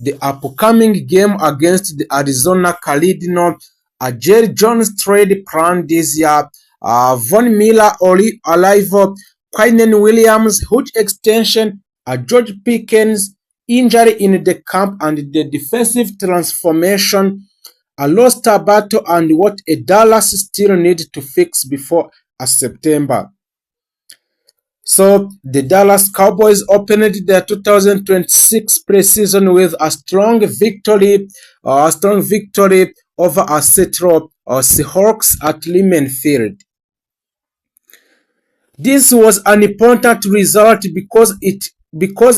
the upcoming game against the Arizona Cardinals, a Jerry Jones trade plan this year, Von Miller, Oliver, Quinnen Williams, huge extension, George Pickens, injury in the camp and the defensive transformation, a lost battle and what a Dallas still need to fix before September. So the Dallas Cowboys opened their 2026 preseason with a strong victory over a Seattle Seahawks at Lehman Field. This was an important result because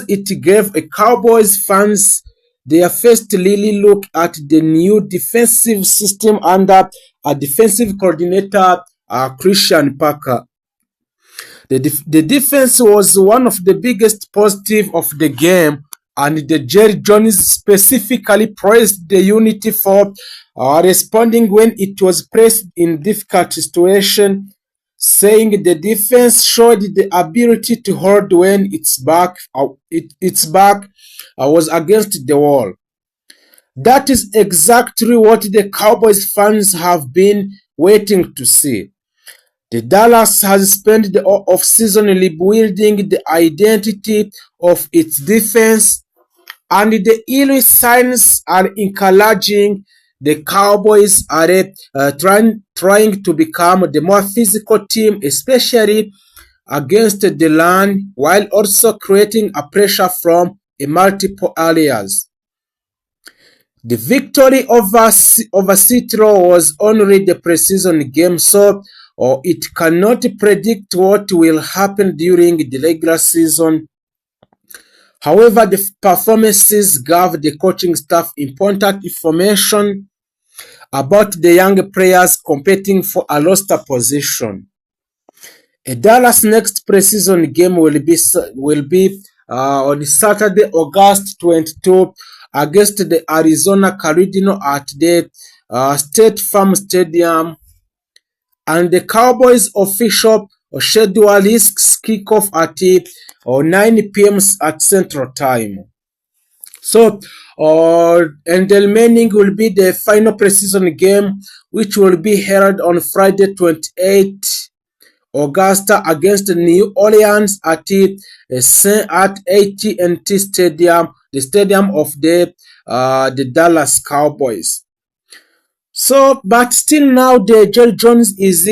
it gave a Cowboys fans their first really look at the new defensive system under a defensive coordinator, Christian Parker. The defense was one of the biggest positives of the game, and the Jerry Jones specifically praised the unity for responding when it was pressed in difficult situations, saying the defense showed the ability to hold when its back was against the wall. That is exactly what the Cowboys fans have been waiting to see. The Dallas has spent the offseason rebuilding the identity of its defense, and the early signs are encouraging. The Cowboys are trying to become the more physical team, especially against the run, while also creating a pressure from multiple areas. The victory over Seattle was only the preseason game, so it cannot predict what will happen during the regular season. However, the performances gave the coaching staff important information about the young players competing for a roster position. Dallas' next preseason game will be on Saturday, August 22, against the Arizona Cardinals at the State Farm Stadium, and the Cowboys' official schedule risks kickoff at 9 p.m. at Central Time. So, and the remaining will be the final preseason game, which will be held on Friday, 28 August against New Orleans at AT&T Stadium, the stadium of the Dallas Cowboys. So, but still now the Jerry Jones is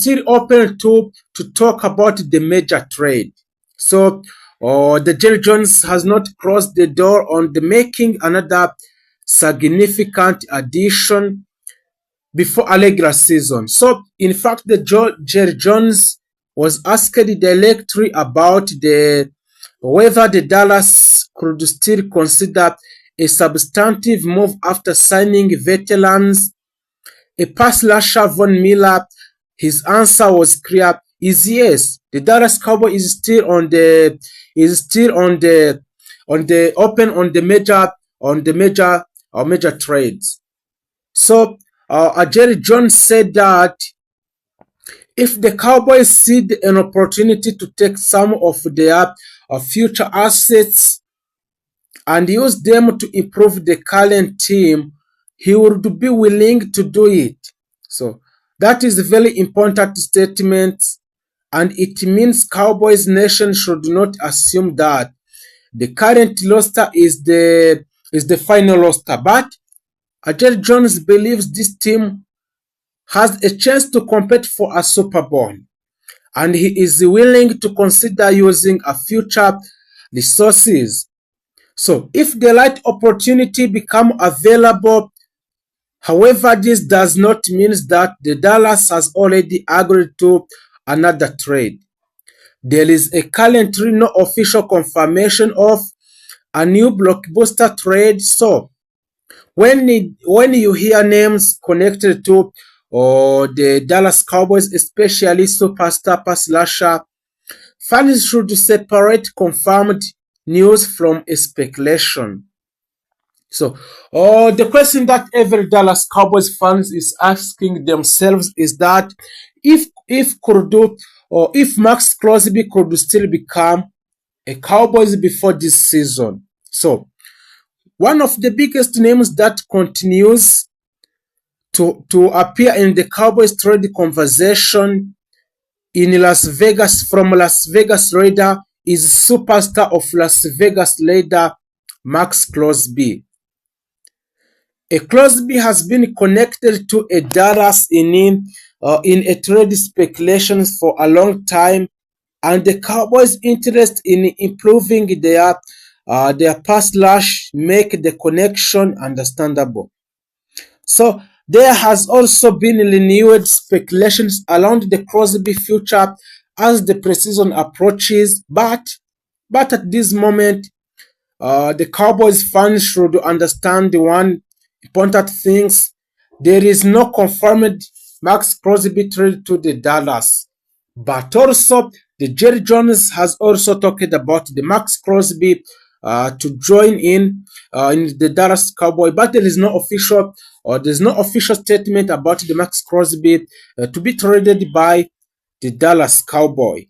still open to talk about the major trade. So, the Jerry Jones has not closed the door on the making another significant addition before a regular season. So, in fact, the Jerry Jones was asked directly about whether the Dallas could still consider a substantive move after signing veterans, a pass rusher Von Miller. His answer was clear: is yes. The Dallas Cowboys is still on the open on the major trades. So Jerry Jones said that if the Cowboys see an opportunity to take some of their future assets and use them to improve the current team, he would be willing to do it. So that is a very important statement, and it means Cowboys Nation should not assume that the current roster is the final roster. But Jerry Jones believes this team has a chance to compete for a Super Bowl, and he is willing to consider using a future resources. So if the right opportunity become available, however, this does not mean that the Dallas has already agreed to another trade. There is currently no official confirmation of a new blockbuster trade. So when you hear names connected to the Dallas Cowboys, especially superstar pass rusher, fans should separate confirmed news from speculation. So, the question that every Dallas Cowboys fans is asking themselves is that if Max Crosby could still become a Cowboys before this season. So, one of the biggest names that continues to appear in the Cowboys trade conversation in Las Vegas from Las Vegas Raider is superstar of Las Vegas Raider Max Crosby. Crosby has been connected to a Dallas in a trade speculation for a long time, and the Cowboys' interest in improving their pass rush make the connection understandable. So there has also been renewed speculations around the Crosby future as the preseason approaches, but at this moment, the Cowboys fans should understand the one important things. There is no confirmed Max Crosby trade to the Dallas, but also the Jerry Jones has also talked about the Max Crosby to join in the Dallas Cowboy, but there's no official statement about the Max Crosby to be traded by the Dallas Cowboy.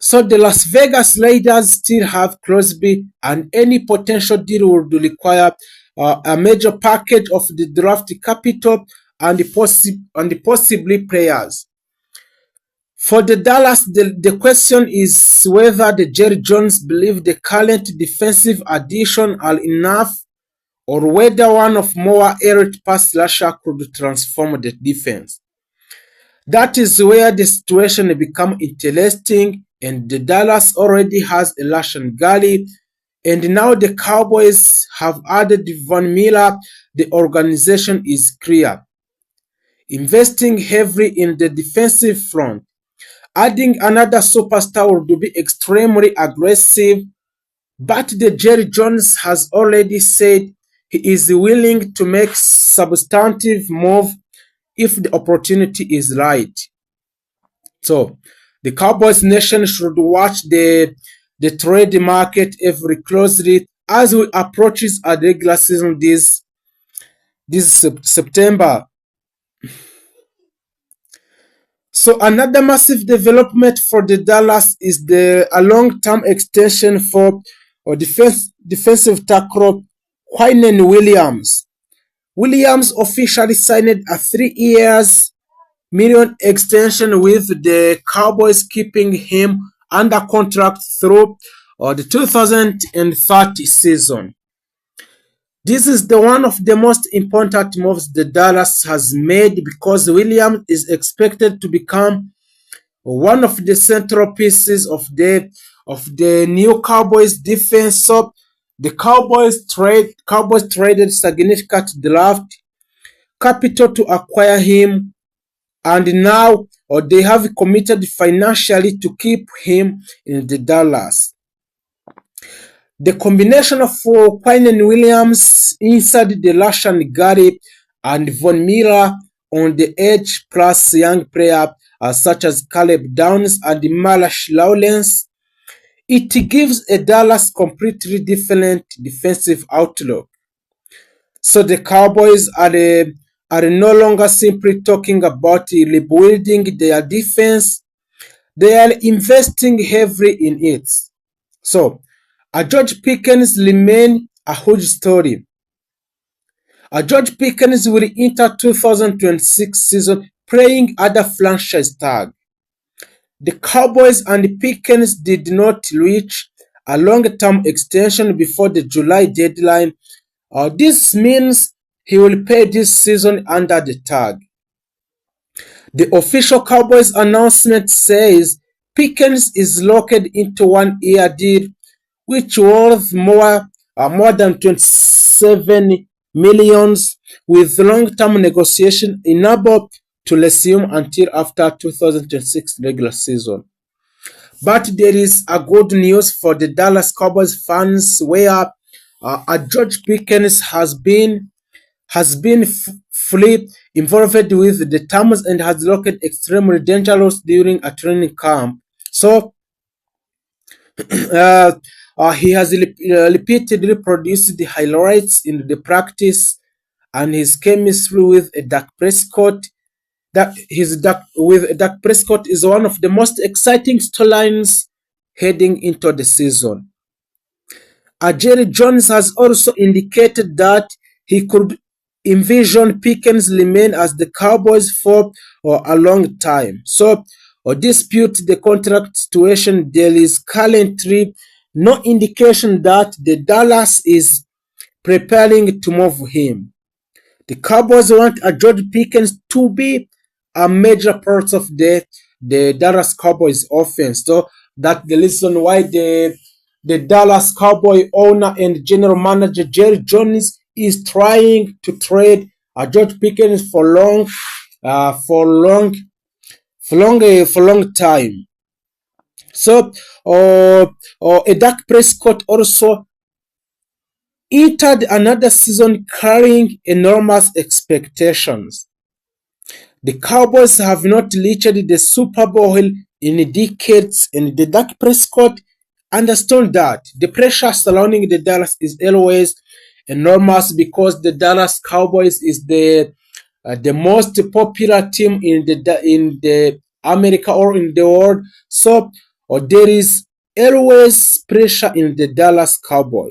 So the Las Vegas Raiders still have Crosby, and any potential deal would require a major package of the draft capital and possibly players. For the Dallas, the question is whether the Jerry Jones believe the current defensive addition are enough or whether one of more elite pass rusher could transform the defense. That is where the situation become interesting, and the Dallas already has a Lashan Gully, and now the Cowboys have added Von Miller. The organization is clear, investing heavily in the defensive front. Adding another superstar would be extremely aggressive, but the Jerry Jones has already said he is willing to make substantive move if the opportunity is right. So the Cowboys nation should watch the trade market very closely as we approaches a regular season this September. So another massive development for the Dallas is a long-term extension for defensive tackle Quinnen Williams. Williams officially signed a 3 years million extension with the Cowboys, keeping him under contract through the 2030 season. This is the one of the most important moves the Dallas has made because Williams is expected to become one of the central pieces of the new Cowboys defense. So the Cowboys traded significant draft capital to acquire him, and now they have committed financially to keep him in the Dallas. The combination of Quinnen Williams inside the Lashan Gary and Von Miller on the edge plus young players such as Caleb Downs and Malash Lawrence, it gives a Dallas completely different defensive outlook. So the Cowboys are no longer simply talking about rebuilding their defense, they are investing heavily in it. So George Pickens remain a huge story. George Pickens will enter 2026 season playing at the franchise tag. The Cowboys and Pickens did not reach a long-term extension before the July deadline. This means he will pay this season under the tag. The official Cowboys announcement says Pickens is locked into 1 year deal which worth more than 27 millions with long-term negotiation enabled to resume until after 2026 regular season. But there is a good news for the Dallas Cowboys fans where George Pickens has been fully involved with the terms and has looked extremely dangerous during a training camp. So uh, he has repeatedly produced the highlights in the practice, and his chemistry with Dak Prescott. With Dak Prescott is one of the most exciting storylines heading into the season. Jerry Jones has also indicated that he could envision Pickens remain as the Cowboys for a long time. So, dispute the contract situation, there is currently no indication that the Dallas is preparing to move him. The Cowboys want a George Pickens to be a major part of the Dallas Cowboys offense. So that's the reason why the Dallas Cowboy owner and general manager Jerry Jones is trying to trade a George Pickens for long time. So, a Dak Prescott also entered another season carrying enormous expectations. The Cowboys have not reached the Super Bowl in decades, and the Dak Prescott understood that the pressure surrounding the Dallas is always enormous because the Dallas Cowboys is the most popular team in the America or in the world. So there is always pressure in the Dallas Cowboy.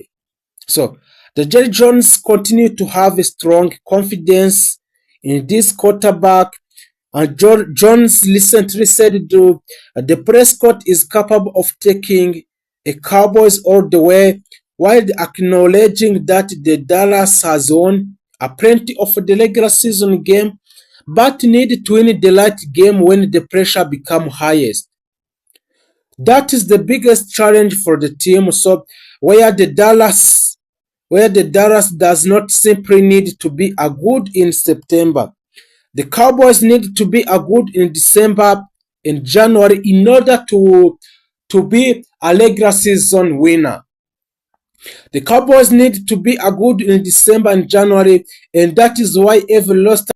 So the Jerry Jones continue to have a strong confidence in this quarterback. And Jones recently said the Prescott is capable of taking a Cowboys all the way, while acknowledging that the Dallas has won a plenty of the regular season game, but need to win the late game when the pressure becomes highest. That is the biggest challenge for the team. So where the Dallas does not simply need to be a good in September. The Cowboys need to be a good in December and January in order to be a regular season winner. The Cowboys need to be a good in December and January, and that is why every loss